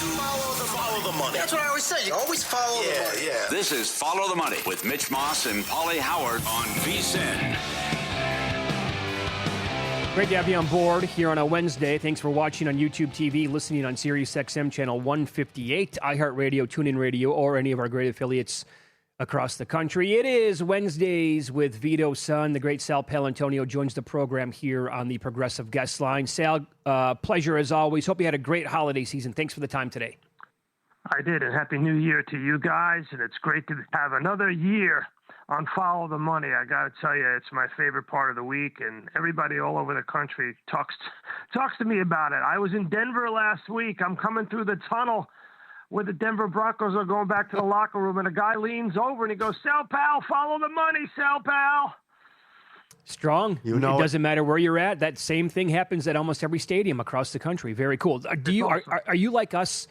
Follow the money. That's what I always say. You always follow the money. Yeah. This is Follow the Money with Mitch Moss and Pauly Howard on VSiN. Great to have you on board here on a Wednesday. Thanks for watching on YouTube TV, listening on Sirius XM channel 158, iHeartRadio, TuneIn Radio, or any of our great affiliates across the country. It is Wednesdays with Vito's son. The great Sal Paolantonio joins the program here on the Progressive Guest Line. Sal, pleasure as always. Hope you had a great holiday season. Thanks for the time today. I did, and Happy New Year to you guys, and it's great to have another year on Follow the Money. I got to tell you, it's my favorite part of the week, and everybody all over the country talks to me about it. I was in Denver last week. I'm coming through the tunnel where the Denver Broncos are going back to the locker room, and a guy leans over and he goes, "Sal Pal, follow the money, Sal Pal." Strong. It doesn't matter where you're at. That same thing happens at almost every stadium across the country. Very cool. Are you like us?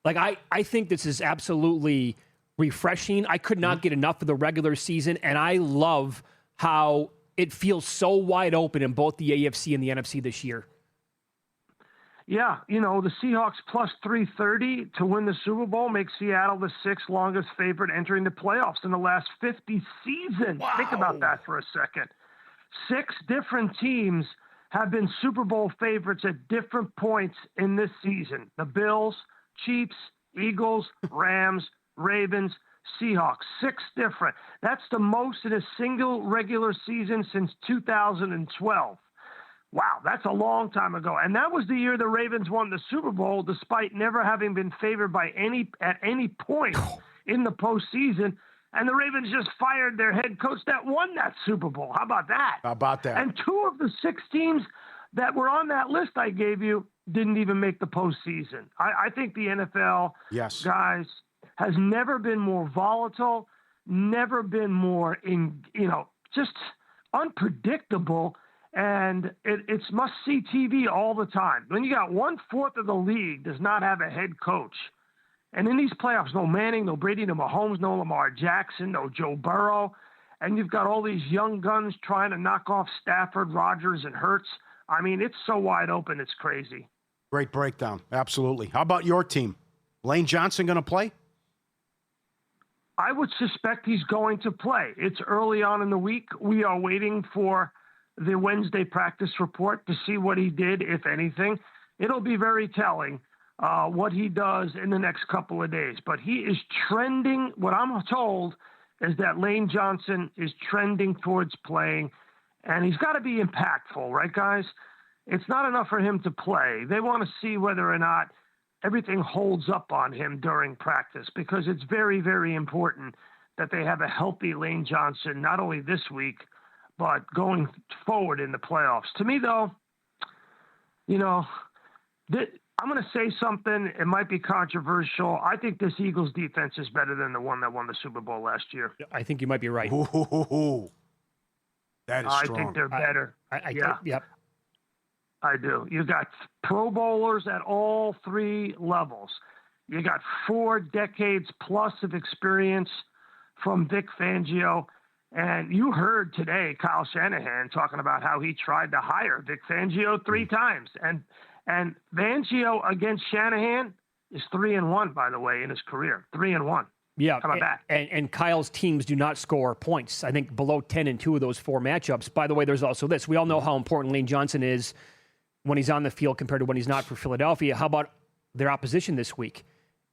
Like I think this is absolutely refreshing. I could not get enough of the regular season, and I love how it feels so wide open in both the AFC and the NFC this year. Yeah, the Seahawks plus 330 to win the Super Bowl makes Seattle the sixth longest favorite entering the playoffs in the last 50 seasons. Wow. Think about that for a second. 6 different teams have been Super Bowl favorites at different points in this season. The Bills, Chiefs, Eagles, Rams, Ravens, Seahawks. 6 different. That's the most in a single regular season since 2012. Wow, that's a long time ago. And that was the year the Ravens won the Super Bowl, despite never having been favored at any point in the postseason. And the Ravens just fired their head coach that won that Super Bowl. How about that? And 2 of the 6 teams that were on that list I gave you didn't even make the postseason. I think the NFL, guys, has never been more volatile, never been more just unpredictable. And it's must-see TV all the time. When you got 1/4 of the league does not have a head coach, and in these playoffs, no Manning, no Brady, no Mahomes, no Lamar Jackson, no Joe Burrow, and you've got all these young guns trying to knock off Stafford, Rodgers, and Hurts. I mean, it's so wide open, it's crazy. Great breakdown. Absolutely. How about your team? Lane Johnson going to play? I would suspect he's going to play. It's early on in the week. We are waiting for the Wednesday practice report to see what he did, if anything. It'll be very telling what he does in the next couple of days. But he is trending. What I'm told is that Lane Johnson is trending towards playing, and he's got to be impactful, right, guys? It's not enough for him to play. They want to see whether or not everything holds up on him during practice, because it's very, very important that they have a healthy Lane Johnson, not only this week, but going forward in the playoffs. To me, though, I'm going to say something. It might be controversial. I think this Eagles defense is better than the one that won the Super Bowl last year. I think you might be right. Ooh. That is strong. I think they're better. Yep. I do. You got Pro Bowlers at all 3 levels. You got 4 decades plus of experience from Vic Fangio. And you heard today Kyle Shanahan talking about how he tried to hire Vic Fangio 3 times. And Fangio against Shanahan is 3-1, by the way, in his career. 3-1. Yeah. How about that? And Kyle's teams do not score points. I think below 10 in 2 of those 4 matchups. By the way, there's also this. We all know how important Lane Johnson is when he's on the field compared to when he's not for Philadelphia. How about their opposition this week?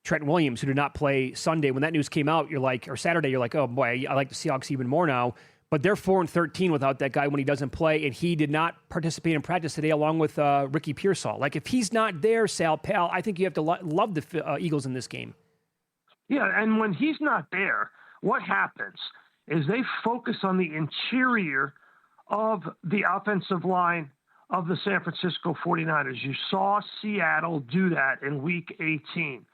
Trent Williams, who did not play Sunday. When that news came out, or Saturday, you're like, oh boy, I like the Seahawks even more now. But they're 4-13 without that guy when he doesn't play, and he did not participate in practice today along with Ricky Pearsall. Like, if he's not there, Sal Pal, I think you have to love the Eagles in this game. Yeah, and when he's not there, what happens is they focus on the interior of the offensive line of the San Francisco 49ers. You saw Seattle do that in Week 18.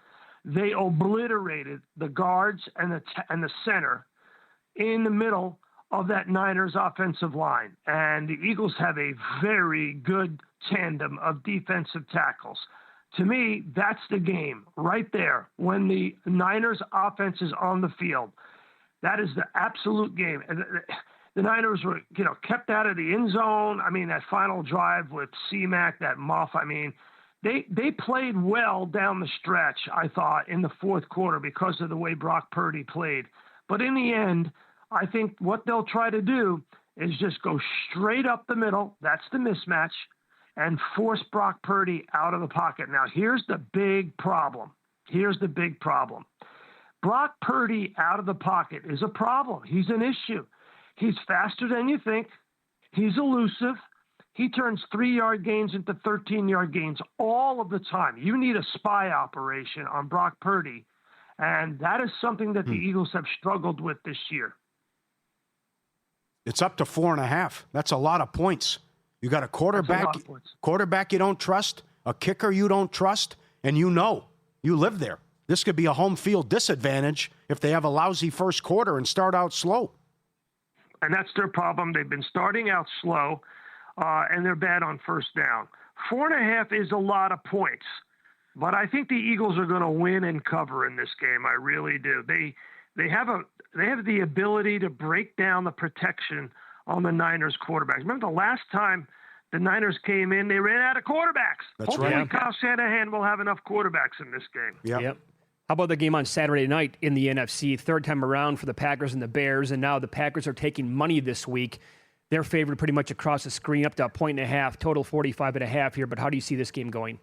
They obliterated the guards and the center in the middle of that Niners offensive line. And the Eagles have a very good tandem of defensive tackles. To me, that's the game right there. When the Niners offense is on the field, that is the absolute game. And the Niners were, kept out of the end zone. I mean, that final drive with C-Mac, that muff, They played well down the stretch, I thought, in the fourth quarter because of the way Brock Purdy played. But in the end, I think what they'll try to do is just go straight up the middle. That's the mismatch. And force Brock Purdy out of the pocket. Now, here's the big problem. Brock Purdy out of the pocket is a problem. He's an issue. He's faster than you think. He's elusive. He turns 3-yard gains into 13-yard gains all of the time. You need a spy operation on Brock Purdy. And that is something that the Eagles have struggled with this year. It's up to 4.5. That's a lot of points. You got a quarterback you don't trust, a kicker you don't trust, and you live there. This could be a home field disadvantage if they have a lousy first quarter and start out slow. And that's their problem. They've been starting out slow, and they're bad on first down. 4.5 is a lot of points, but I think the Eagles are going to win and cover in this game. I really do. They have the ability to break down the protection on the Niners quarterbacks. Remember the last time the Niners came in, they ran out of quarterbacks. That's Hopefully right. Kyle Shanahan will have enough quarterbacks in this game. Yep. How about the game on Saturday night in the NFC? Third time around for the Packers and the Bears, and now the Packers are taking money this week. They're favored pretty much across the screen, up to 1.5, total 45.5 here. But how do you see this game going?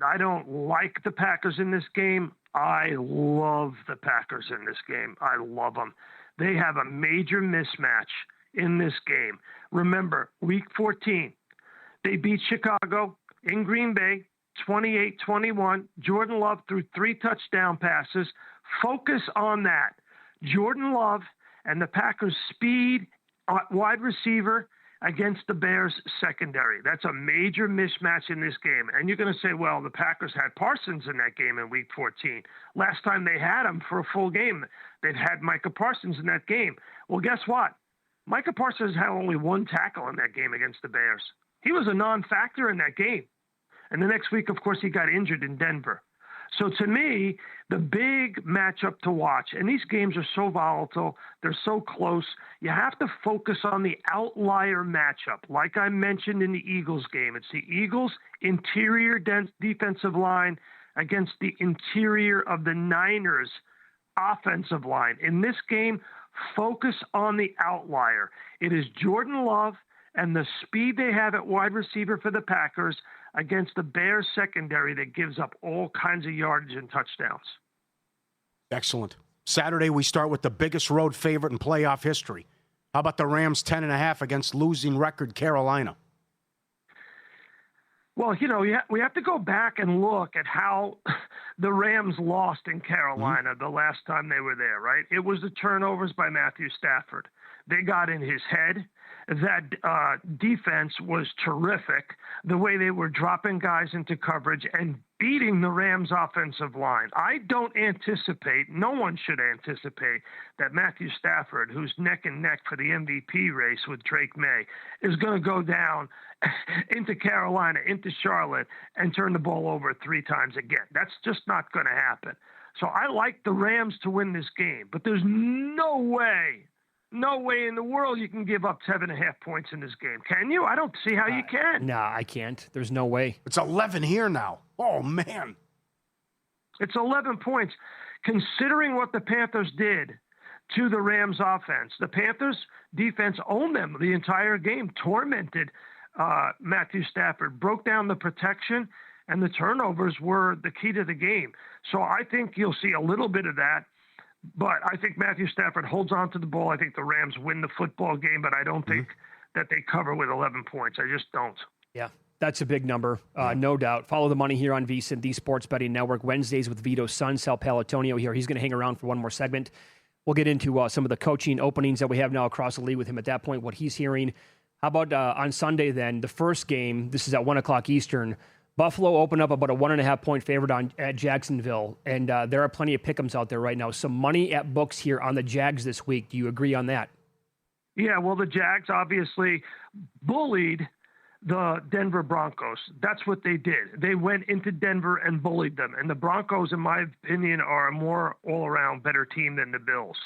I don't like the Packers in this game. I love the Packers in this game. I love them. They have a major mismatch in this game. Remember, Week 14, they beat Chicago in Green Bay, 28-21. Jordan Love threw 3 touchdown passes. Focus on that. Jordan Love and the Packers' speed wide receiver against the Bears' secondary. That's a major mismatch in this game. And you're going to say, well, the Packers had Parsons in that game in Week 14. Last time they had him for a full game, they've had Micah Parsons in that game. Well, guess what? Micah Parsons had only 1 tackle in that game against the Bears. He was a non-factor in that game. And the next week, of course, he got injured in Denver. So to me, the big matchup to watch, and these games are so volatile, they're so close, you have to focus on the outlier matchup. Like I mentioned in the Eagles game, it's the Eagles' interior defensive line against the interior of the Niners' offensive line. In this game, focus on the outlier. It is Jordan Love and the speed they have at wide receiver for the Packers against the Bears secondary that gives up all kinds of yardage and touchdowns. Excellent. Saturday, we start with the biggest road favorite in playoff history. How about the Rams 10.5 against losing record Carolina? Well, we have to go back and look at how the Rams lost in Carolina the last time they were there, right? It was the turnovers by Matthew Stafford. They got in his head. That defense was terrific, the way they were dropping guys into coverage and beating the Rams' offensive line. I don't anticipate, no one should anticipate, that Matthew Stafford, who's neck and neck for the MVP race with Drake May, is going to go down into Carolina, into Charlotte, and turn the ball over 3 times again. That's just not going to happen. So I like the Rams to win this game, but there's no way in the world you can give up 7.5 points in this game. Can you? I don't see how you can. No, I can't. There's no way. It's 11 here now. Oh, man. It's 11 points. Considering what the Panthers did to the Rams offense, the Panthers defense owned them the entire game, tormented Matthew Stafford, broke down the protection, and the turnovers were the key to the game. So I think you'll see a little bit of that. But I think Matthew Stafford holds on to the ball. I think the Rams win the football game, but I don't think that they cover with 11 points. I just don't. Yeah, that's a big number, no doubt. Follow the money here on VSiN, the Sports Betting Network. Wednesdays with Vito's son, Sal Paolantonio here. He's going to hang around for one more segment. We'll get into some of the coaching openings that we have now across the league with him at that point, what he's hearing. How about on Sunday then, the first game, this is at 1 o'clock Eastern, Buffalo opened up about a 1.5 point favorite at Jacksonville, and there are plenty of pick'ems out there right now. Some money at books here on the Jags this week. Do you agree on that? Yeah, well, the Jags obviously bullied the Denver Broncos. That's what they did. They went into Denver and bullied them. And the Broncos, in my opinion, are a more all-around better team than the Bills.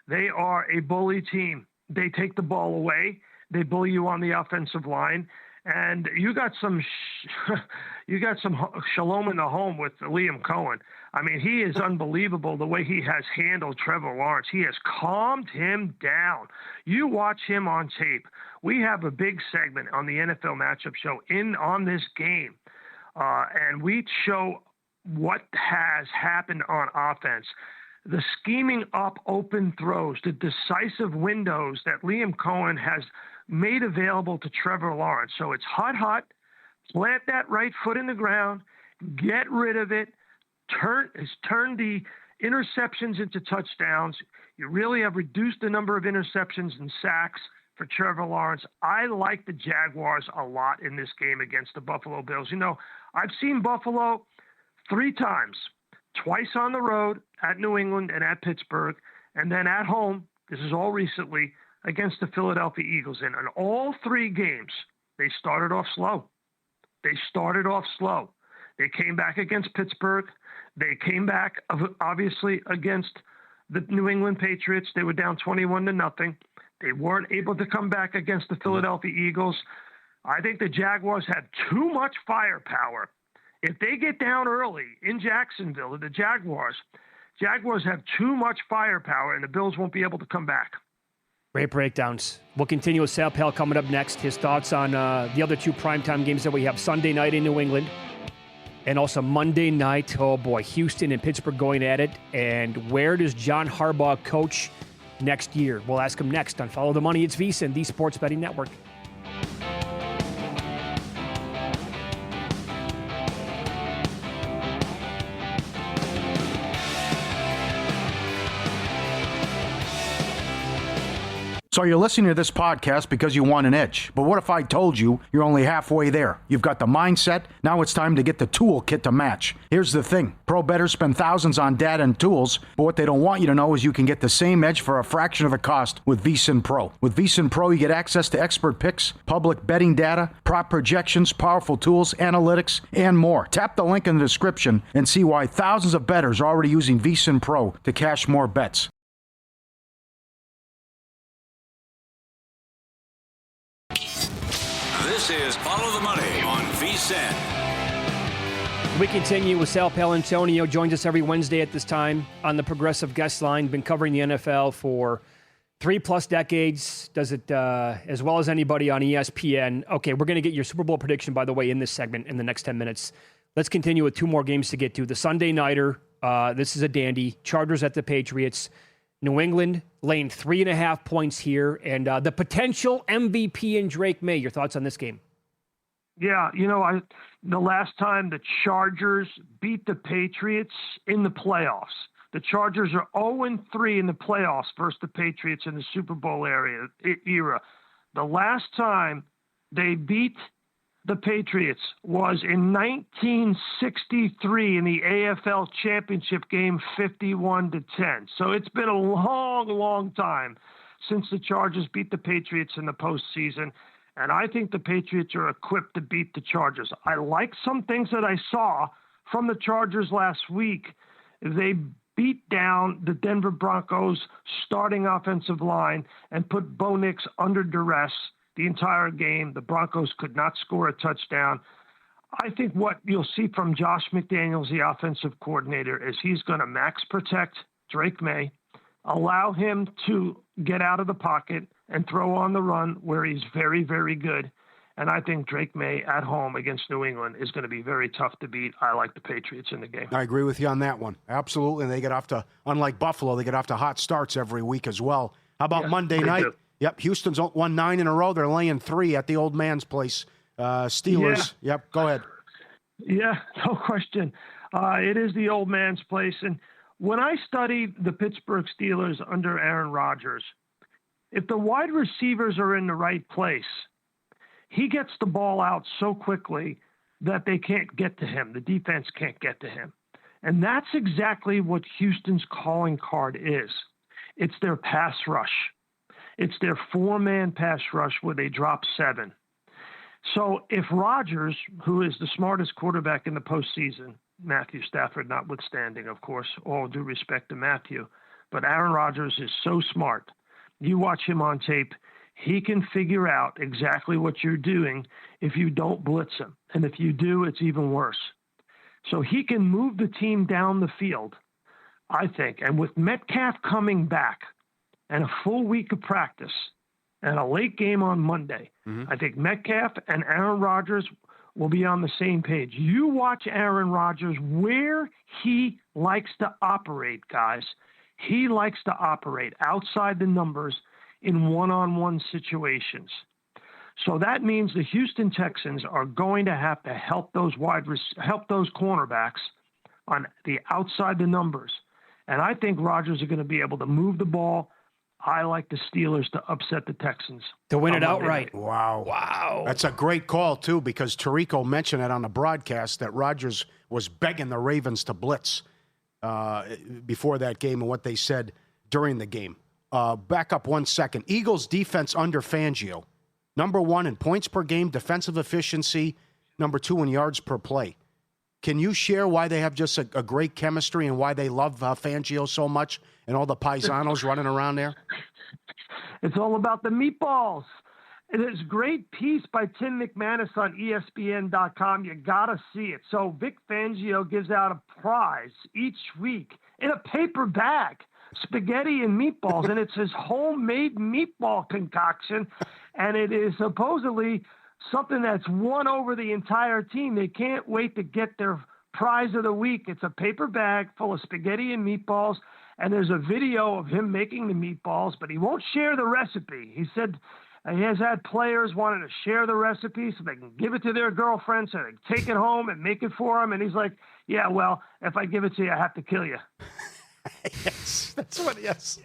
They are a bully team. They take the ball away. They bully you on the offensive line. And you got some shalom in the home with Liam Cohen. I mean, he is unbelievable the way he has handled Trevor Lawrence. He has calmed him down. You watch him on tape. We have a big segment on the NFL Matchup Show on this game, and we show what has happened on offense. The scheming up open throws, the decisive windows that Liam Cohen has made available to Trevor Lawrence. So it's hot, plant that right foot in the ground, get rid of it, turn the interceptions into touchdowns. You really have reduced the number of interceptions and sacks for Trevor Lawrence. I like the Jaguars a lot in this game against the Buffalo Bills. You know, I've seen Buffalo 3 times, twice on the road at New England and at Pittsburgh, and then at home, this is all recently, against the Philadelphia Eagles. And in all 3 games, they started off slow. They came back against Pittsburgh. They came back, obviously, against the New England Patriots. They were down 21-0. They weren't able to come back against the Philadelphia Eagles. I think the Jaguars have too much firepower. If they get down early in Jacksonville, the Jaguars have too much firepower, and the Bills won't be able to come back. Great breakdowns. We'll continue with Sal Pal coming up next. His thoughts on the other 2 primetime games that we have Sunday night in New England and also Monday night. Oh, boy, Houston and Pittsburgh going at it. And where does John Harbaugh coach next year? We'll ask him next on Follow the Money. It's VSiN, the Sports Betting Network. So you're listening to this podcast because you want an edge. But what if I told you you're only halfway there? You've got the mindset. Now it's time to get the toolkit to match. Here's the thing. Pro bettors spend thousands on data and tools, but what they don't want you to know is you can get the same edge for a fraction of the cost with VSiN Pro. With VSiN Pro, you get access to expert picks, public betting data, prop projections, powerful tools, analytics, and more. Tap the link in the description and see why thousands of bettors are already using VSiN Pro to cash more bets. This is Follow the Money on VSiN. We continue with Sal Paolantonio. Joins us every Wednesday at this time on the Progressive Guest Line. Been covering the NFL for 3+ decades. Does it as well as anybody on ESPN. Okay, we're going to get your Super Bowl prediction, by the way, in this segment in the next 10 minutes. Let's continue with 2 more games to get to. The Sunday Nighter, this is a dandy. Chargers at the Patriots. New England laying 3.5 points here, and the potential MVP in Drake May. Your thoughts on this game? Yeah, the last time the Chargers beat the Patriots in the playoffs, the Chargers are 0-3 in the playoffs versus the Patriots in the Super Bowl era. The last time they beat the Patriots was in 1963 in the AFL Championship game, 51-10. So it's been a long, long time since the Chargers beat the Patriots in the postseason, and I think the Patriots are equipped to beat the Chargers. I like some things that I saw from the Chargers last week. They beat down the Denver Broncos starting offensive line and put Bo Nix under duress the entire game. The Broncos could not score a touchdown. I think what you'll see from Josh McDaniels, the offensive coordinator, is he's going to max protect Drake May, allow him to get out of the pocket and throw on the run where he's very, very good. And I think Drake May at home against New England is going to be very tough to beat. I like the Patriots in the game. I agree with you on that one. Absolutely. And they get off to, unlike Buffalo, they get off to hot starts every week as well. How about Monday night? Yep, Houston's won 9 in a row. They're laying 3 at the old man's place. Steelers. Yeah. Yep, go ahead. Yeah, no question. It is the old man's place. And when I studied the Pittsburgh Steelers under Aaron Rodgers, if the wide receivers are in the right place, he gets the ball out so quickly that they can't get to him. The defense can't get to him. And that's exactly what Houston's calling card is. It's their pass rush. It's their 4-man pass rush where they drop 7. So if Rodgers, who is the smartest quarterback in the postseason, Matthew Stafford notwithstanding, of course, all due respect to Matthew, but Aaron Rodgers is so smart. You watch him on tape, he can figure out exactly what you're doing if you don't blitz him. And if you do, it's even worse. So he can move the team down the field, I think. And with Metcalf coming back and a full week of practice and a late game on Monday, I think Metcalf and Aaron Rodgers will be on the same page. You watch Aaron Rodgers where he likes to operate, guys. He likes to operate outside the numbers in one-on-one situations. So that means the Houston Texans are going to have to help those cornerbacks on the outside the numbers. And I think Rodgers are going to be able to move the ball. I like the Steelers to upset the Texans. To win it outright. Wow. That's a great call, too, because Tirico mentioned it on the broadcast that Rodgers was begging the Ravens to blitz before that game and what they said during the game. Back up 1 second. Eagles defense under Fangio. Number 1 in points per game, defensive efficiency. Number 2 in yards per play. Can you share why they have just a great chemistry and why they love Fangio so much and all the paisanos running around there? It's all about the meatballs. There's a great piece by Tim McManus on ESPN.com. You got to see it. So Vic Fangio gives out a prize each week in a paper bag, spaghetti and meatballs, and it's his homemade meatball concoction, and it is supposedly something that's won over the entire team. They can't wait to get their prize of the week. It's a paper bag full of spaghetti and meatballs, and there's a video of him making the meatballs, but he won't share the recipe. He said he has had players wanting to share the recipe so they can give it to their girlfriend so they can take it home and make it for him, and he's like, yeah, well, if I give it to you, I have to kill you. Yes,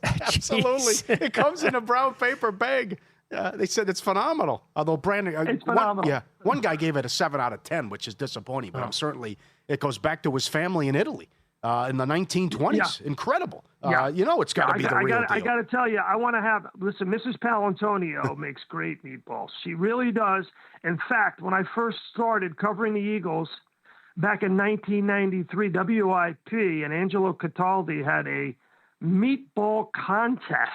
absolutely. It comes in a brown paper bag. They said it's phenomenal. Although Brandon, it's phenomenal. One guy gave it a 7 out of 10, which is disappointing. But I'm certainly it goes back to his family in Italy in the 1920s. Yeah. Incredible. Yeah. It's got to be the real deal. I got to tell you, I want to have listen. Mrs. Paolantonio makes great meatballs. She really does. In fact, when I first started covering the Eagles back in 1993, WIP and Angelo Cataldi had a meatball contest.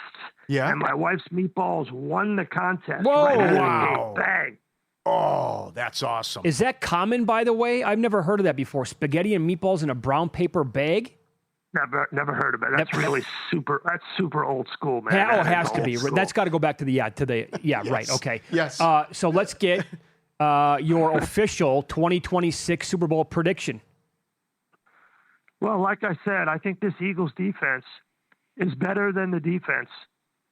Yeah. And my wife's meatballs won the contest. Whoa. Right Wow. Bang. Oh, that's awesome. Is that common, by the way? I've never heard of that before. Spaghetti and meatballs in a brown paper bag? Never heard of it. That's really super old school, man. It has to be. School. That's got to go back to yes. Right. Okay. Yes. So let's get your official 2026 Super Bowl prediction. Well, like I said, I think this Eagles defense is better than the defense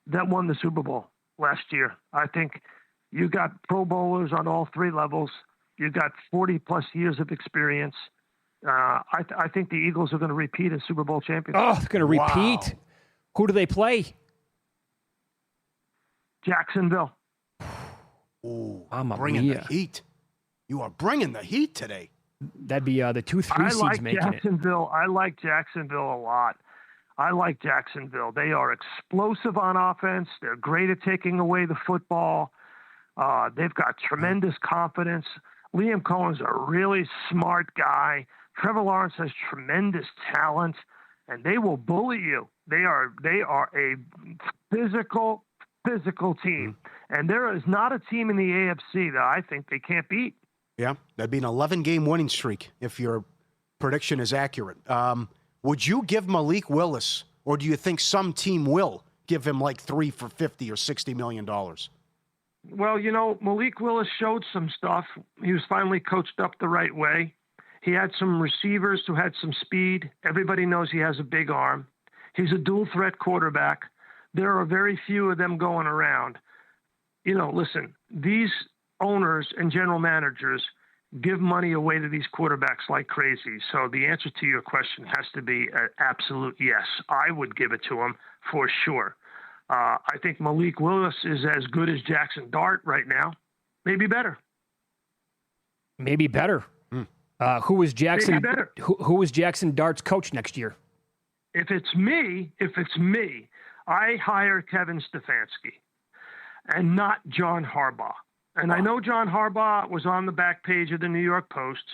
that won the Super Bowl last year. I think you got Pro Bowlers on all 3 levels. You got 40-plus years of experience. I think the Eagles are going to repeat as Super Bowl champions. Oh, they're going to repeat. Wow. Who do they play? Jacksonville. Ooh, I'm bringing the heat. You are bringing the heat today. That'd be the 2-3 seeds making Jacksonville. I like Jacksonville a lot. I like Jacksonville. They are explosive on offense. They're great at taking away the football. They've got tremendous confidence. Liam Cohen's a really smart guy. Trevor Lawrence has tremendous talent, and they will bully you. They are a physical team, and there is not a team in the AFC that I think they can't beat. Yeah, that'd be an 11-game winning streak if your prediction is accurate. Would you give Malik Willis, or do you think some team will give him like 3 for $50 or $60 million? Well, Malik Willis showed some stuff. He was finally coached up the right way. He had some receivers who had some speed. Everybody knows he has a big arm. He's a dual-threat quarterback. There are very few of them going around. Listen, these owners and general managers give money away to these quarterbacks like crazy. So the answer to your question has to be an absolute yes. I would give it to him for sure. I think Malik Willis is as good as Jackson Dart right now. Maybe better. Who is Jackson? Who is Jackson Dart's coach next year? If it's me, I hire Kevin Stefanski and not John Harbaugh. And I know John Harbaugh was on the back page of the New York Post,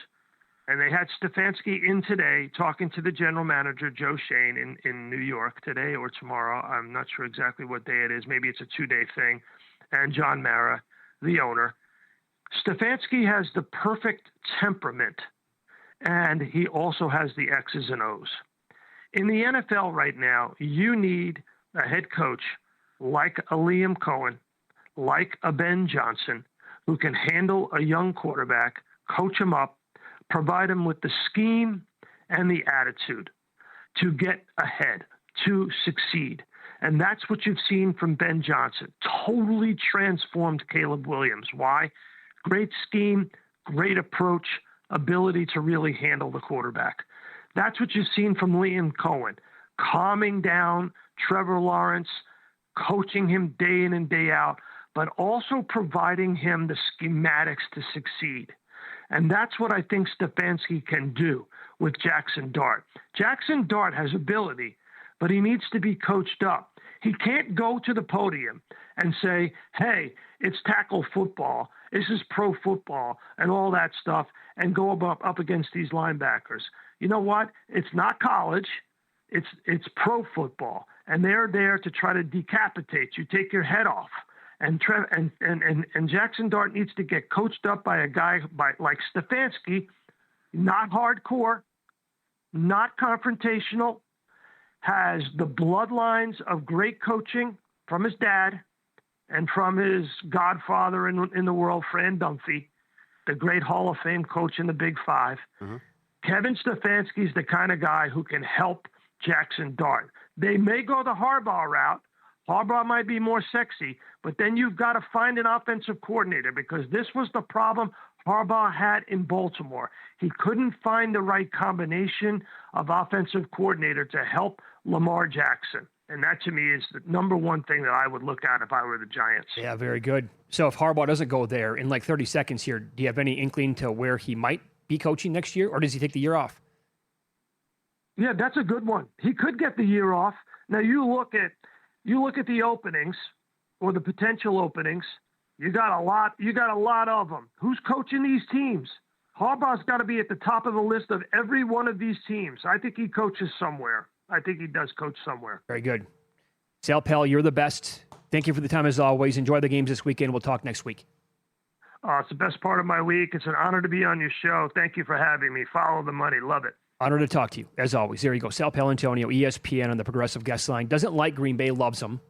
and they had Stefanski in today talking to the general manager, Joe Shane, in New York today or tomorrow. I'm not sure exactly what day it is. Maybe it's a 2-day thing. and John Mara, the owner. Stefanski has the perfect temperament, and he also has the X's and O's. In the NFL right now, you need a head coach like a Liam Cohen, like a Ben Johnson, who can handle a young quarterback, coach him up, provide him with the scheme and the attitude to get ahead, to succeed. And that's what you've seen from Ben Johnson. Totally transformed Caleb Williams. Why? Great scheme, great approach, ability to really handle the quarterback. That's what you've seen from Liam Cohen, calming down Trevor Lawrence, coaching him day in and day out, but also providing him the schematics to succeed. And that's what I think Stefanski can do with Jackson Dart. Jackson Dart has ability, but he needs to be coached up. He can't go to the podium and say, hey, it's tackle football, this is pro football, and all that stuff, and go up against these linebackers. You know what? It's not college. It's pro football, and they're there to try to decapitate you, take your head off. And Jackson Dart needs to get coached up by a guy like Stefanski, not hardcore, not confrontational, has the bloodlines of great coaching from his dad and from his godfather in the world, Fran Dunphy, the great Hall of Fame coach in the Big Five. Mm-hmm. Kevin Stefanski is the kind of guy who can help Jackson Dart. They may go the Harbaugh route. Harbaugh might be more sexy, but then you've got to find an offensive coordinator, because this was the problem Harbaugh had in Baltimore. He couldn't find the right combination of offensive coordinator to help Lamar Jackson. And that, to me, is the number one thing that I would look at if I were the Giants. Yeah, very good. So if Harbaugh doesn't go there, in like 30 seconds here, do you have any inkling to where he might be coaching next year, or does he take the year off? Yeah, that's a good one. He could get the year off. Now, you look at the openings, or the potential openings. You got a lot of them. Who's coaching these teams? Harbaugh's got to be at the top of the list of every one of these teams. I think he coaches somewhere. I think he does coach somewhere. Very good. Sal Pell, you're the best. Thank you for the time as always. Enjoy the games this weekend. We'll talk next week. It's the best part of my week. It's an honor to be on your show. Thank you for having me. Follow the money. Love it. Honor to talk to you, as always. There you go. Sal Paolantonio, ESPN on the Progressive Guest Line. Doesn't like Green Bay, loves them.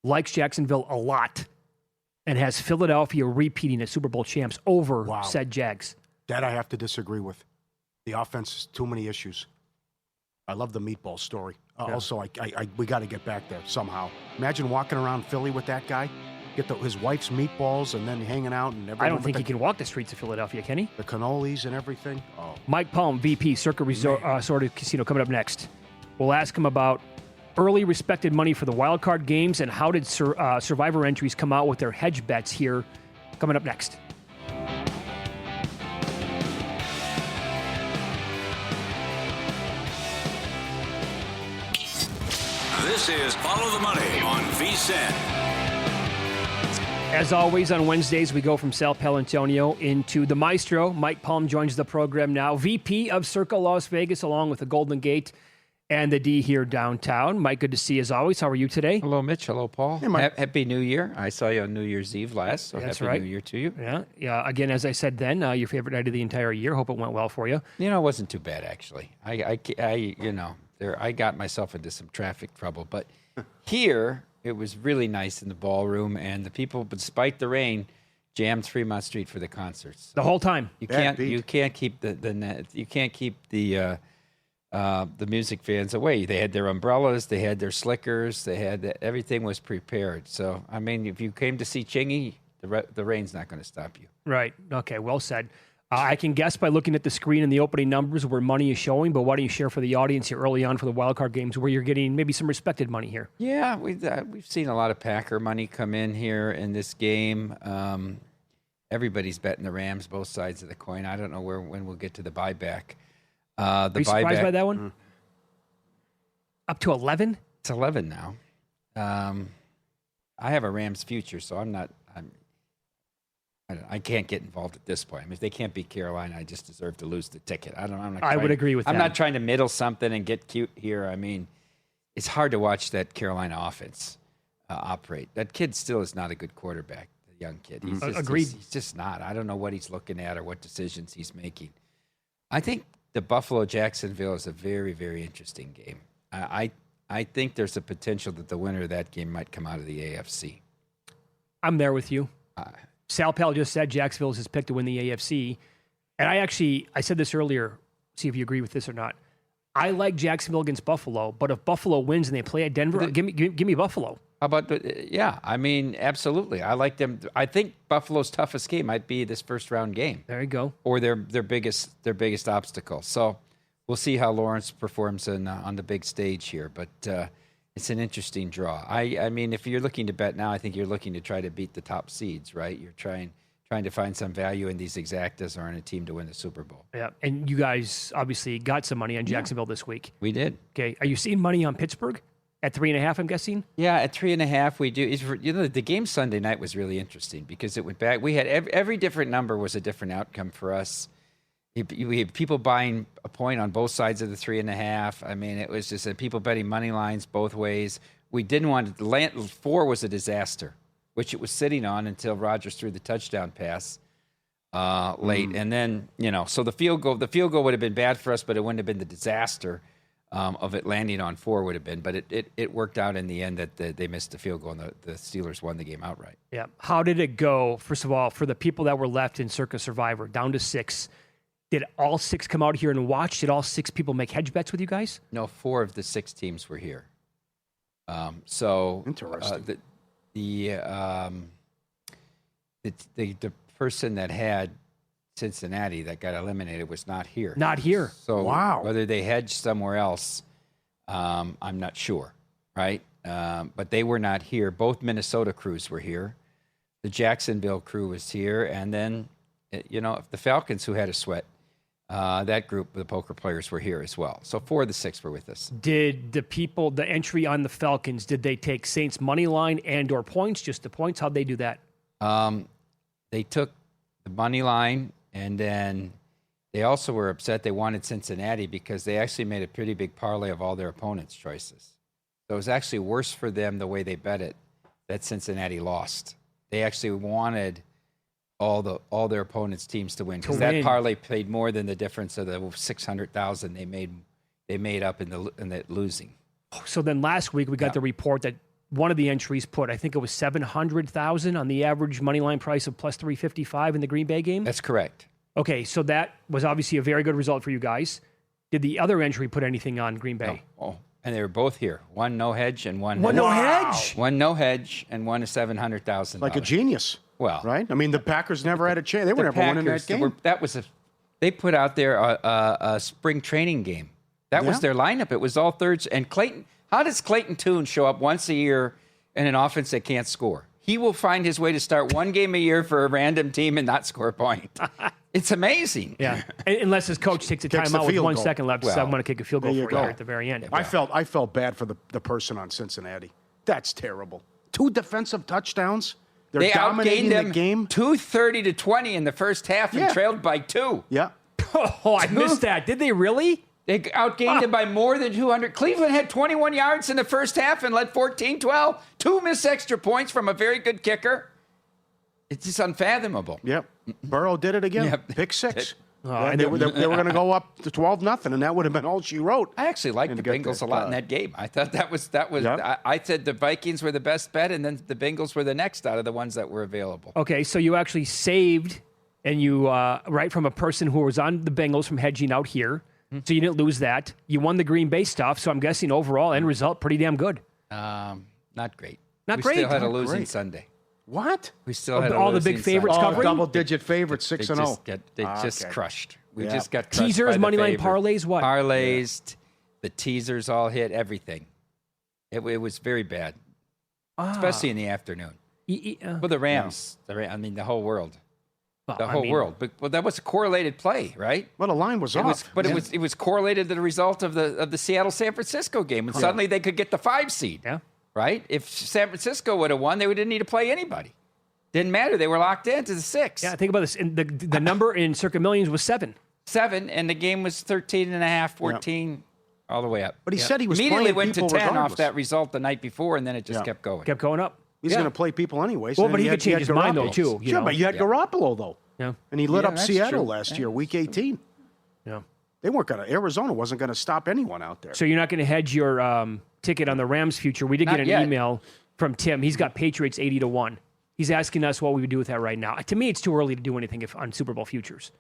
Likes Jacksonville a lot. And has Philadelphia repeating as Super Bowl champs over said Jags. That I have to disagree with. The offense has too many issues. I love the meatball story. Yeah. Also, we got to get back there somehow. Imagine walking around Philly with that guy. Get his wife's meatballs and then hanging out and everything. I don't think he can walk the streets of Philadelphia, can he? The cannolis and everything. Oh. Mike Palm, VP, Circa Resort Casino, coming up next. We'll ask him about early respected money for the wild card games and how did Survivor entries come out with their hedge bets here. Coming up next. This is Follow the Money on VSiN. As always, on Wednesdays, we go from Sal Paolantonio into the maestro. Mike Palm joins the program now, VP of Circa Las Vegas, along with the Golden Gate and the D here downtown. Mike, good to see you as always. How are you today? Hello, Mitch. Hello, Paul. Hey, Mike. Happy New Year. I saw you on New Year's Eve last, so That's happy right. New Year to you. Yeah. Again, as I said then, your favorite night of the entire year. Hope it went well for you. You know, it wasn't too bad, actually. I got myself into some traffic trouble, but here it was really nice in the ballroom, and the people, despite the rain, jammed Fremont Street for the concerts. The whole time. You can't keep the music fans away. They had their umbrellas, they had their slickers, everything was prepared. So, I mean, if you came to see Chingy, the rain's not going to stop you. Right. Okay. Well said. I can guess by looking at the screen and the opening numbers where money is showing, but why don't you share for the audience here early on for the wildcard games where you're getting maybe some respected money here? Yeah, we've seen a lot of Packer money come in here in this game. Everybody's betting the Rams, both sides of the coin. I don't know when we'll get to the buyback. Are you surprised by that one? Mm-hmm. Up to 11? It's 11 now. I have a Rams future, so I can't get involved at this point. I mean, if they can't beat Carolina, I just deserve to lose the ticket. I would agree with that. I'm not trying to middle something and get cute here. I mean, it's hard to watch that Carolina offense. operate. That kid still is not a good quarterback, the young kid. Agreed. He's just not. I don't know what he's looking at or what decisions he's making. I think the Buffalo-Jacksonville is a very, very interesting game. I think there's a potential that the winner of that game might come out of the AFC. I'm there with you. Sal Pal just said Jacksonville is his pick to win the AFC. And I said this earlier, see if you agree with this or not. I like Jacksonville against Buffalo, but if Buffalo wins and they play at Denver, give me Buffalo. How about, yeah, I mean, absolutely. I like them. I think Buffalo's toughest game might be this first-round game. There you go. Or their biggest obstacle. So we'll see how Lawrence performs on the big stage here. But it's an interesting draw. I mean, if you're looking to bet now, I think you're looking to try to beat the top seeds, right? You're trying to find some value in these exactas or in a team to win the Super Bowl. Yeah, and you guys obviously got some money on Jacksonville this week. We did. Okay, are you seeing money on Pittsburgh at 3.5? I'm guessing. Yeah, at 3.5 we do. The game Sunday night was really interesting because it went back. We had every different number was a different outcome for us. We had people buying a point on both sides of the 3.5. I mean, it was just people betting money lines both ways. We didn't want to land. 4 was a disaster, which it was sitting on until Rodgers threw the touchdown pass late. And then, so the field goal would have been bad for us, but it wouldn't have been the disaster of it landing on 4 would have been. But it worked out in the end that they missed the field goal and the Steelers won the game outright. Yeah. How did it go, first of all, for the people that were left in Circa Survivor, down to 6? Did all 6 come out here and watch? Did all 6 people make hedge bets with you guys? No, 4 of the 6 teams were here. So interesting. The person that had Cincinnati that got eliminated was not here. Not here. So wow. Whether they hedged somewhere else, I'm not sure, right? But they were not here. Both Minnesota crews were here. The Jacksonville crew was here. And then, the Falcons, who had a sweat, that group, the poker players, were here as well. So 4 of the 6 were with us. Did the entry on the Falcons, did they take Saints money line and or points, just the points? How'd they do that? They took the money line, and then they also were upset they wanted Cincinnati because they actually made a pretty big parlay of all their opponents' choices. So it was actually worse for them the way they bet it that Cincinnati lost. They actually wanted all their opponents' teams to win because that parlay paid more than the difference of the $600,000 they made up in the losing. So then last week we got the report that one of the entries put, I think it was $700,000 on the average money line price of plus 355 in the Green Bay game. That's correct. Okay, so that was obviously a very good result for you guys. Did the other entry put anything on Green Bay? No. Oh, and they were both here. One no hedge and one no hedge. One no hedge and one $700,000. Like a genius. Well, right? I mean, the Packers never had a chance. They were never winning that game. They put out there a spring training game. That was their lineup. It was all thirds. And Clayton, how does Clayton Tune show up once a year in an offense that can't score? He will find his way to start one game a year for a random team and not score a point. It's amazing. Yeah, unless his coach takes a timeout with 1 second left. So I'm going to kick a field goal for you at the very end. I felt bad for the person on Cincinnati. That's terrible. 2 defensive touchdowns. They dominating outgained them the game. 230-20 in the first half and trailed by 2. Yeah. Oh, I missed that. Did they really? They outgained them by more than 200. Cleveland had 21 yards in the first half and led 14-12. 2 missed extra points from a very good kicker. It's just unfathomable. Yep. Burrow did it again. Yep. Pick 6. And they were going to go up to 12-0, and that would have been all she wrote. I actually liked the Bengals a lot in that game. I thought that was. Yep. I said the Vikings were the best bet, and then the Bengals were the next out of the ones that were available. Okay, so you actually saved, and you right from a person who was on the Bengals from hedging out here. So you didn't lose that. You won the Green Bay stuff. So I'm guessing overall end result pretty damn good. Not great. Not we great. Still had a Not losing great. Sunday. What? We still had all the big favorites Sunday. covering? Double-digit favorites, 6-0. They just crushed. We just got crushed teasers, by money line favorite. parlays, what? Parlays, the teasers all hit everything. It was very bad, especially in the afternoon. Well, the Rams. The whole world. The whole world. But that was a correlated play, right? Well, the line was off. It was correlated to the result of the Seattle-San Francisco game, and suddenly they could get the 5 seed. Yeah. Right? If San Francisco would have won, they didn't need to play anybody. Didn't matter. They were locked into the 6. Yeah, think about this. And the number in Circa Millions was 7. 7, and the game was 13.5, 14. all the way up. But he said he was immediately playing went to people 10 regardless. off that result the night before, and then it just kept going. Kept going up. He's going to play people anyways. Well, and but he had- could change had his mind, though, Garoppolo. too, you Sure, know? but you had Garoppolo, though. Yeah. And he lit Yeah, up that's Seattle true. last year, Week 18. Yeah. They weren't going to. Arizona wasn't going to stop anyone out there. So you're not going to hedge your ticket on the Rams future. We did Not get an yet. email from Tim. He's got Patriots 80-1. He's asking us what we would do with that right now. To me, it's too early to do anything on Super Bowl futures.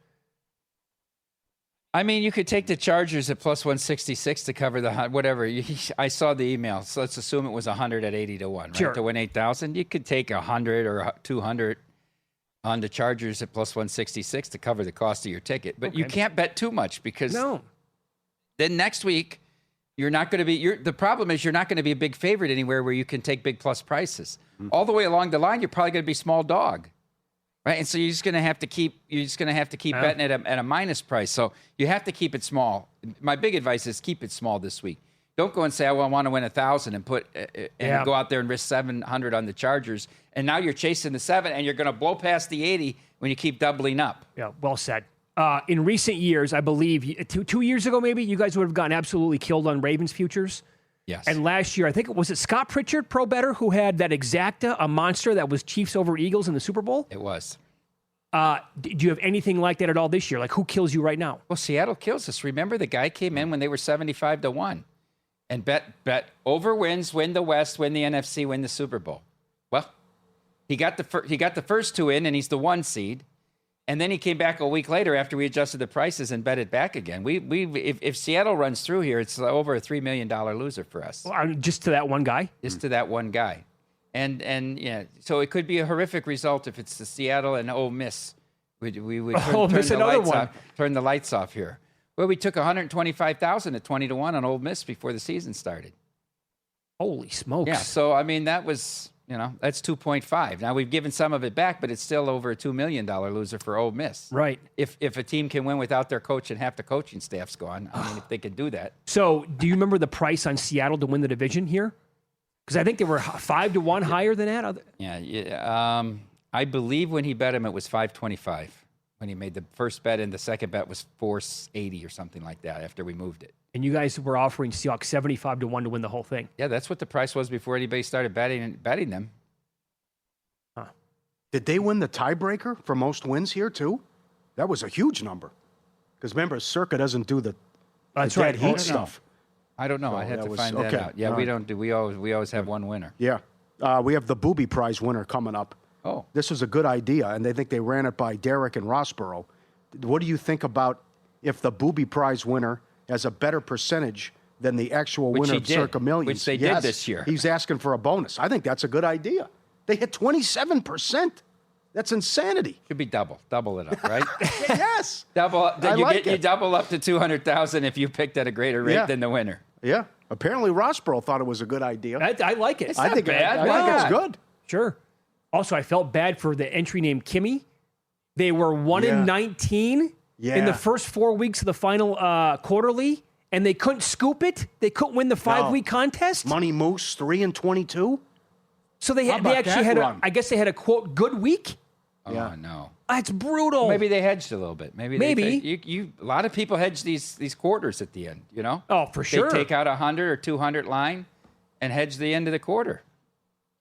I mean, you could take the Chargers at plus 166 to cover the whatever. I saw the email, so let's assume it was 100 at 80-1, right? Sure. To win 8,000, you could take 100 or 200 on the Chargers at plus 166 to cover the cost of your ticket. But you can't bet too much because then next week you're not going to be. The problem is you're not going to be a big favorite anywhere where you can take big plus prices. All the way along the line, you're probably going to be small dog. Right, and so you're just going to have to keep betting at a minus price. So you have to keep it small. My big advice is keep it small this week. Don't go and say, "I want to win 1,000" and go out there and risk 700 on the Chargers. And now you're chasing the 7, and you're going to blow past the 80 when you keep doubling up. Yeah, well said. In recent years, I believe 2 years ago, maybe you guys would have gotten absolutely killed on Ravens futures. Yes. And last year, I think was it Scott Pritchard, pro bettor, who had that exacta, a monster that was Chiefs over Eagles in the Super Bowl? It was. Do you have anything like that at all this year? Like, who kills you right now? Well, Seattle kills us. Remember, the guy came in when they were 75-1 and bet over wins, win the West, win the NFC, win the Super Bowl. Well, he got the first two in, and he's the 1 seed. And then he came back a week later after we adjusted the prices and bet it back again. If Seattle runs through here, it's over a $3 million loser for us. Well, just to that one guy? Just to that one guy. And yeah, so it could be a horrific result if it's the Seattle and Ole Miss. We would turn the lights off here. Well, we took 125,000 at 20-1 on Ole Miss before the season started. Holy smokes! Yeah, so I mean that was that's 2.5. Now we've given some of it back, but it's still over a $2 million loser for Ole Miss. Right. If a team can win without their coach and half the coaching staff's gone, I mean if they can do that. So, do you remember the price on Seattle to win the division here? Because I think they were 5-1 higher than that. Yeah. I believe when he bet him, it was 525 when he made the first bet, and the second bet was 480 or something like that after we moved it. And you guys were offering Seahawks 75-1 to win the whole thing. Yeah, that's what the price was before anybody started betting them. Huh. Did they win the tiebreaker for most wins here, too? That was a huge number. Because remember, Circa doesn't do the dead heat stuff. I don't know. So I'd have to was- find okay. that out. Yeah, All we right. don't do. We always have one winner. Yeah. We have the Booby Prize winner coming up. Oh. This was a good idea, and they think they ran it by Derek and Rossborough. What do you think about if the Booby Prize winner has a better percentage than the actual Which winner he of did. Circa Millions? Which they did this year. He's asking for a bonus. I think that's a good idea. They hit 27%. That's insanity. Should be double it up, right? Yes. Double. I like You it. double up to 200,000 if you picked at a greater rate than the winner. Yeah. Apparently, Rossborough thought it was a good idea. I like it. I think bad. I Why think it's not? good. Sure. Also, I felt bad for the entry named Kimmy. They were 1 Yeah. in 19 in Yeah. the first 4 weeks of the final quarterly, and they couldn't scoop it. They couldn't win the 5-week contest. Money Moose 3 and 22. So they How about actually that had run? I guess they had a quote good week. Yeah. Oh no. That's brutal. Maybe they hedged a little bit. Maybe. A lot of people hedge these quarters at the end. You know. Oh, for sure. They take out 100 or 200 line and hedge the end of the quarter.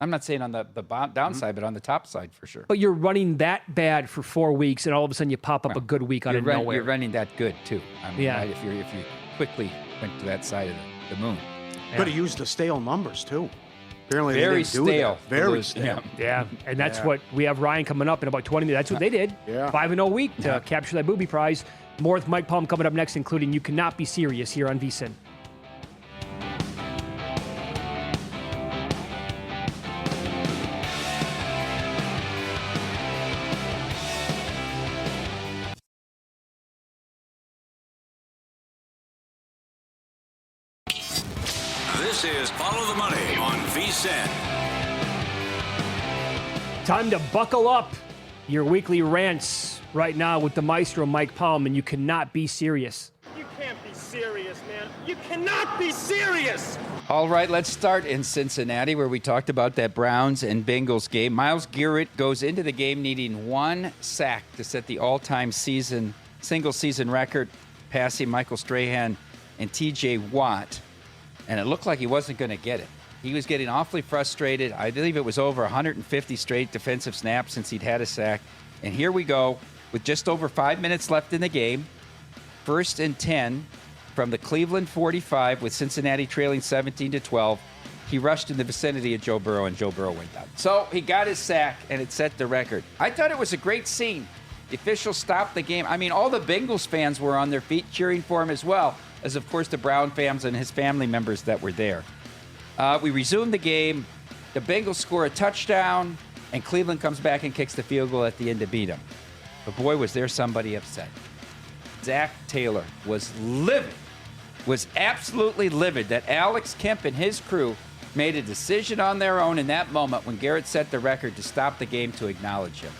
I'm not saying on the downside, but on the top side for sure. But you're running that bad for 4 weeks, and all of a sudden you pop up a good week out of nowhere. You're running that good too. I mean, Yeah. right? If you quickly went to that side of the moon. Could have used the stale numbers, too. Apparently, they Very didn't do stale. that. Very Those- stale. yeah. Yeah, and that's what we have Ryan coming up in about 20 minutes. That's what they did. Yeah. 5-0 week to capture that booby prize. More with Mike Palm coming up next, including You Cannot Be Serious here on VSiN. This is Follow the Money on VSiN. Time to buckle up your weekly rants right now with the maestro Mike Palm, and You Cannot Be Serious. You can't be serious, man. You cannot be serious. All right, let's start in Cincinnati, where we talked about that Browns and Bengals game. Myles Garrett goes into the game needing 1 sack to set the all-time single-season record, passing Michael Strahan and T.J. Watt, and it looked like he wasn't going to get it. He was getting awfully frustrated. I believe it was over 150 straight defensive snaps since he'd had a sack. And here we go with just over 5 minutes left in the game. 1st and 10 from the Cleveland 45 with Cincinnati trailing 17-12. He rushed in the vicinity of Joe Burrow, and Joe Burrow went down. So he got his sack, and it set the record. I thought it was a great scene. The officials stopped the game. I mean, all the Bengals fans were on their feet cheering for him as well, as, of course, the Brown fans and his family members that were there. We resumed the game. The Bengals score a touchdown, and Cleveland comes back and kicks the field goal at the end to beat them. But boy, was there somebody upset. Zach Taylor was livid, was absolutely livid that Alex Kemp and his crew made a decision on their own in that moment when Garrett set the record to stop the game to acknowledge him.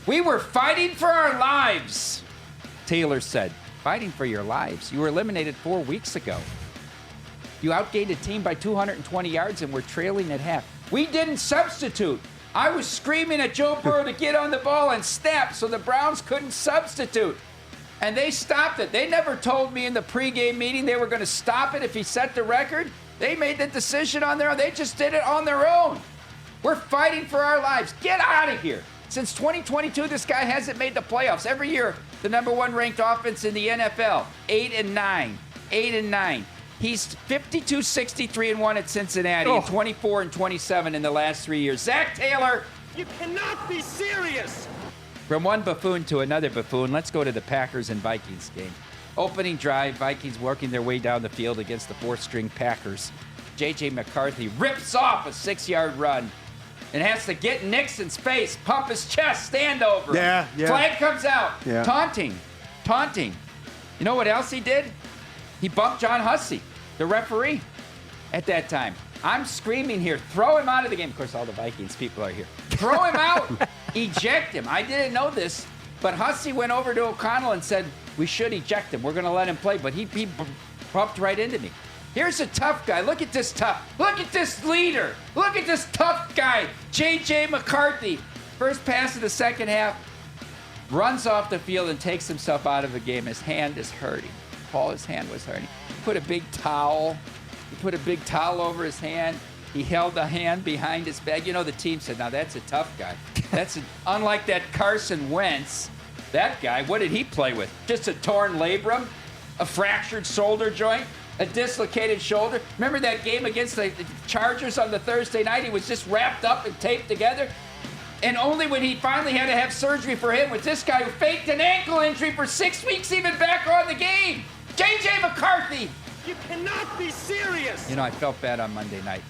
We were fighting for our lives, Taylor said. Fighting for your lives? You were eliminated 4 weeks ago. You outgained a team by 220 yards and were trailing at half. We didn't substitute. I was screaming at Joe Burrow to get on the ball and snap so the Browns couldn't substitute. And they stopped it. They never told me in the pregame meeting they were going to stop it if he set the record. They made the decision on their own. They just did it on their own. We're fighting for our lives. Get out of here. Since 2022, this guy hasn't made the playoffs. Every year, the number 1 ranked offense in the NFL, 8-9, 8-9. He's 52-63-1 at Cincinnati, and 24-27 in the last 3 years. Zach Taylor. You cannot be serious. From one buffoon to another buffoon, let's go to the Packers and Vikings game. Opening drive, Vikings working their way down the field against the 4th-string Packers. J.J. McCarthy rips off a 6-yard run and has to get in Nixon's face, pump his chest, stand over him. Yeah. Flag comes out. Yeah. Taunting. You know what else he did? He bumped John Hussey, the referee, at that time. I'm screaming here, throw him out of the game. Of course, all the Vikings people are here. Throw him out. Eject him. I didn't know this, but Hussey went over to O'Connell and said, we should eject him. We're going to let him play. But he bumped right into me. Here's a tough guy. Look at this leader. Look at this tough guy, J.J. McCarthy. First pass of the second half, runs off the field and takes himself out of the game. His hand is hurting. His hand was hurting. He put a big towel over his hand. He held the hand behind his back. You know, the team said, now that's a tough guy. Unlike that Carson Wentz, that guy, what did he play with? Just a torn labrum, a fractured shoulder joint, a dislocated shoulder. Remember that game against the Chargers on the Thursday night? He was just wrapped up and taped together. And only when he finally had to have surgery for him was this guy who faked an ankle injury for 6 weeks even back on the game. J.J. McCarthy. You cannot be serious. You know, I felt bad on Monday night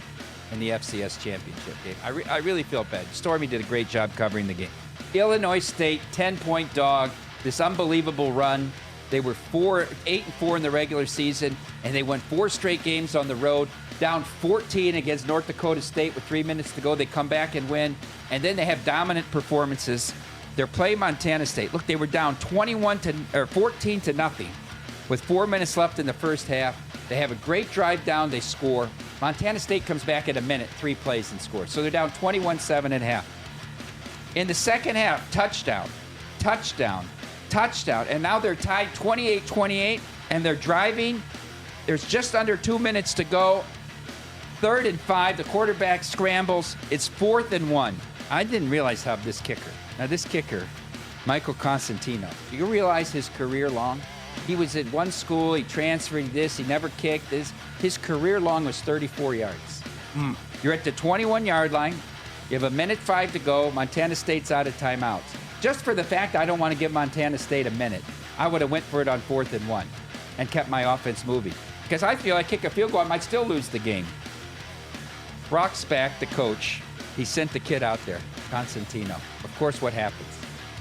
in the FCS championship game. I really felt bad. Stormy did a great job covering the game. Illinois State, 10-point dog. This unbelievable run. They were 8-4 in the regular season, and they won 4 straight games on the road. Down 14 against North Dakota State with 3 minutes to go. They come back and win, and then they have dominant performances. They're playing Montana State. Look, they were down 14-0 with 4 minutes left in the first half. They have a great drive down. They score. Montana State comes back in a minute, 3 plays, and scores. So they're down 21-7 at half. In the second half, touchdown, and now they're tied 28-28, and they're driving. There's just under 2 minutes to go. 3rd and 5, the quarterback scrambles. It's 4th and 1. I didn't realize how this kicker, Michael Constantino, do you realize his career long? He was at one school, he transferred this, he never kicked this. His career long was 34 yards. You're at the 21-yard line. You have 1:05 to go. Montana State's out of timeouts. Just for the fact I don't want to give Montana State a minute, I would have went for it on 4th and 1 and kept my offense moving. Because I feel I kick a field goal, I might still lose the game. Brock's back, the coach. He sent the kid out there, Constantino. Of course, what happens?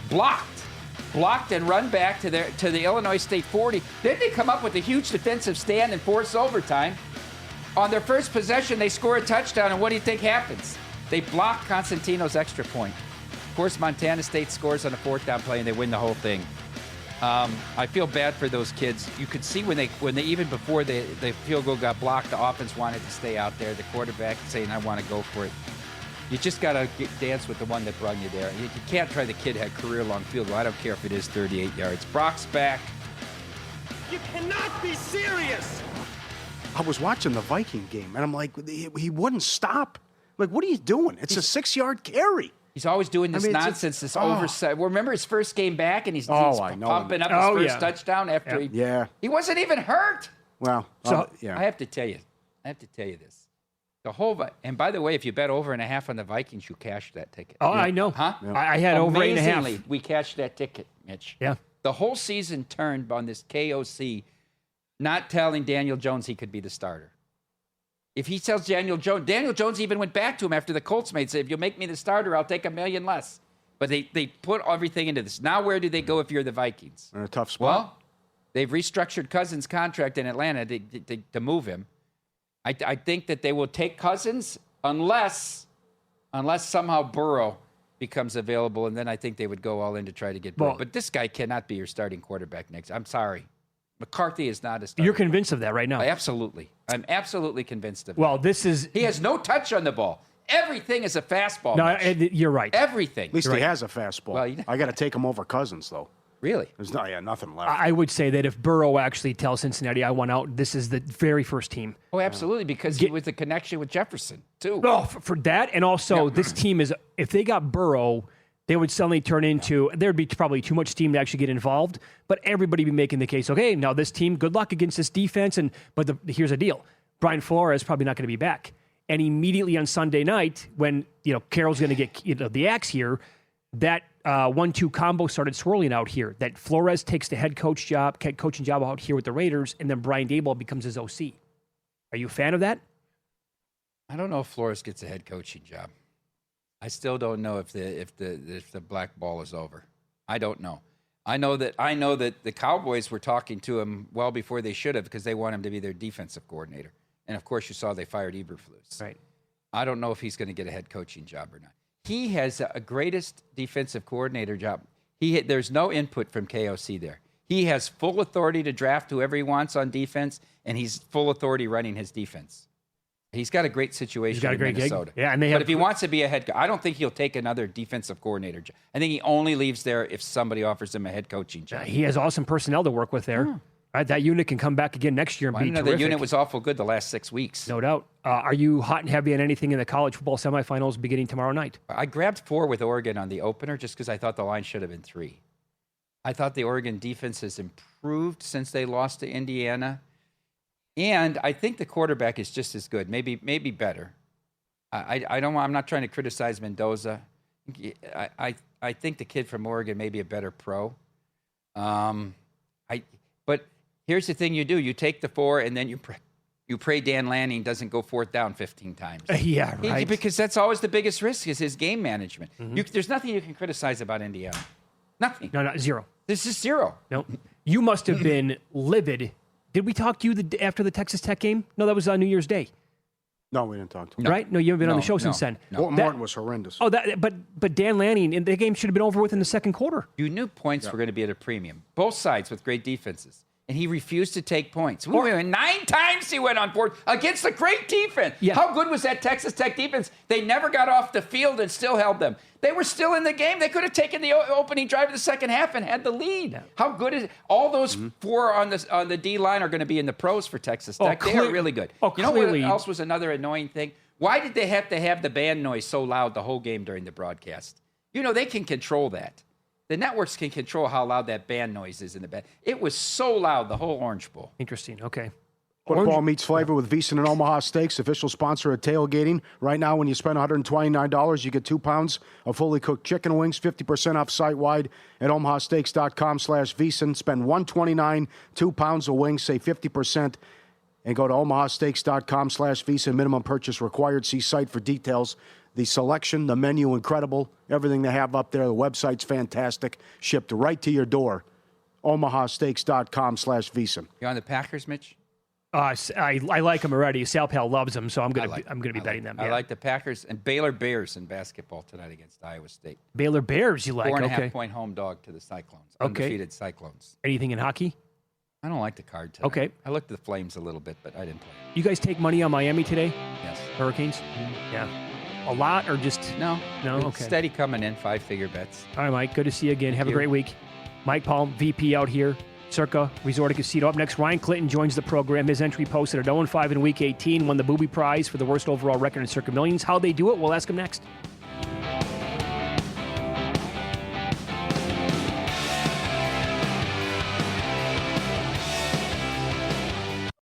Blocked and run back to the Illinois State 40. Then they come up with a huge defensive stand and force overtime. On their first possession, they score a touchdown, and what do you think happens? They block Constantino's extra point. Of course, Montana State scores on a 4th down play, and they win the whole thing. I feel bad for those kids. You could see when they even before the field goal got blocked, the offense wanted to stay out there. The quarterback saying, I want to go for it. You just got to dance with the one that brought you there. You can't try the kid had career-long field goal. I don't care if it is 38 yards. Brock's back. You cannot be serious. I was watching the Viking game, and I'm like, he wouldn't stop. Like, what are you doing? It's a 6-yard carry. He's always doing this nonsense, this oversight. Well, remember his first game back, and he's pumping up his first touchdown after he wasn't even hurt. Well, I have to tell you this. The whole and by the way, if you bet over and a half on the Vikings, you cashed that ticket. Oh, I know. Huh? Yeah. I had over 8.5. We cashed that ticket, Mitch. Yeah. The whole season turned on this KOC not telling Daniel Jones he could be the starter. If he tells Daniel Jones even went back to him after the Colts made, said, if you'll make me the starter, I'll take $1 million less. But they put everything into this. Now where do they go if you're the Vikings? In a tough spot. Well, they've restructured Cousins' contract in Atlanta to move him. I think that they will take Cousins unless somehow Burrow becomes available, and then I think they would go all in to try to get Burrow. But this guy cannot be your starting quarterback next. I'm sorry. McCarthy is not a starter. You're convinced of that right now? Absolutely. I'm absolutely convinced of that. He has no touch on the ball. Everything is a fastball. No, you're right. Everything. At least he has a fastball. Well, I got to take him over Cousins, though. Really? There's nothing left. I would say that if Burrow actually tells Cincinnati, I want out, this is the very first team. Oh, absolutely, because he was the connection with Jefferson, too. Oh, for that, and also this team is, if they got Burrow, they would suddenly turn into, there'd be probably too much team to actually get involved, but everybody would be making the case, okay, now this team, good luck against this defense, but here's the deal. Brian Flores is probably not going to be back. And immediately on Sunday night, when Carroll's going to get the axe here, that 1-2 combo started swirling out here. That Flores takes the head coaching job out here with the Raiders, and then Brian Daboll becomes his OC. Are you a fan of that? I don't know if Flores gets a head coaching job. I still don't know if the black ball is over. I don't know. I know that the Cowboys were talking to him well before they should have because they want him to be their defensive coordinator. And of course, you saw they fired Eberflus. Right. I don't know if he's going to get a head coaching job or not. He has a greatest defensive coordinator job. There's no input from KOC there. He has full authority to draft whoever he wants on defense, and he's full authority running his defense. He's got a great situation in Minnesota. Yeah, but if he wants to be a head coach, I don't think he'll take another defensive coordinator job. I think he only leaves there if somebody offers him a head coaching job. He has awesome personnel to work with there. Right, that unit can come back again next year and be terrific. The unit was awful good the last 6 weeks. No doubt. Are you hot and heavy on anything in the college football semifinals beginning tomorrow night? I grabbed 4 with Oregon on the opener just because I thought the line should have been 3. I thought the Oregon defense has improved since they lost to Indiana. And I think the quarterback is just as good, maybe better. I'm not trying to criticize Mendoza. I think the kid from Oregon may be a better pro. But here's the thing you do. You take the 4, and then you pray Dan Lanning doesn't go 4th down 15 times. Yeah, right. Because that's always the biggest risk is his game management. Mm-hmm. There's nothing you can criticize about Indiana. Nothing. No, zero. This is zero. No. You must have been livid. Did we talk to you after the Texas Tech game? No, that was on New Year's Day. No, we didn't talk to him. Right? No, you haven't been on the show since then. No. Morton was horrendous. Oh, but Dan Lanning, the game should have been over with in the second quarter. You knew points were going to be at a premium. Both sides with great defenses. And he refused to take points. 9 times he went on board against a great defense. Yeah. How good was that Texas Tech defense? They never got off the field and still held them. They were still in the game. They could have taken the opening drive of the second half and had the lead. Yeah. How good is it? All those 4 on the D line are going to be in the pros for Texas Tech. They are really good. You know what else was another annoying thing? Why did they have to have the band noise so loud the whole game during the broadcast? They can control that. The networks can control how loud that band noise is in the band. It was so loud, the whole Orange Bowl. Interesting. Okay. Football meets flavor with VEASAN and Omaha Steaks, official sponsor of tailgating. Right now, when you spend $129, you get 2 pounds of fully cooked chicken wings, 50% off site-wide at omahasteaks.com/VEASAN. Spend $129, 2 pounds of wings, save 50%, and go to omahasteaks.com/VEASAN. Minimum purchase required. See site for details. The selection, the menu, incredible. Everything they have up there. The website's fantastic. Shipped right to your door. omahasteaks.com/VEASAN. You on the Packers, Mitch? I like them already. Sal Pal loves them, so I'm gonna be betting them. I like the Packers and Baylor Bears in basketball tonight against Iowa State. Baylor Bears, you like? 4.5 point home dog to the Cyclones. Undefeated Cyclones. Anything in hockey? I don't like the card tonight. Okay. I looked at the Flames a little bit, but I didn't play. You guys take money on Miami today? Yes. Hurricanes? Mm-hmm. Yeah. A lot or just? No. Okay. Steady coming in, 5-figure bets. All right, Mike. Good to see you again. Have a great week. Mike Palm, VP out here. Circa Resort and Casino. Up next, Ryan Clinton joins the program. His entry posted at 0-5 in Week 18, won the Booby Prize for the worst overall record in Circa Millions. How they do it, we'll ask him next.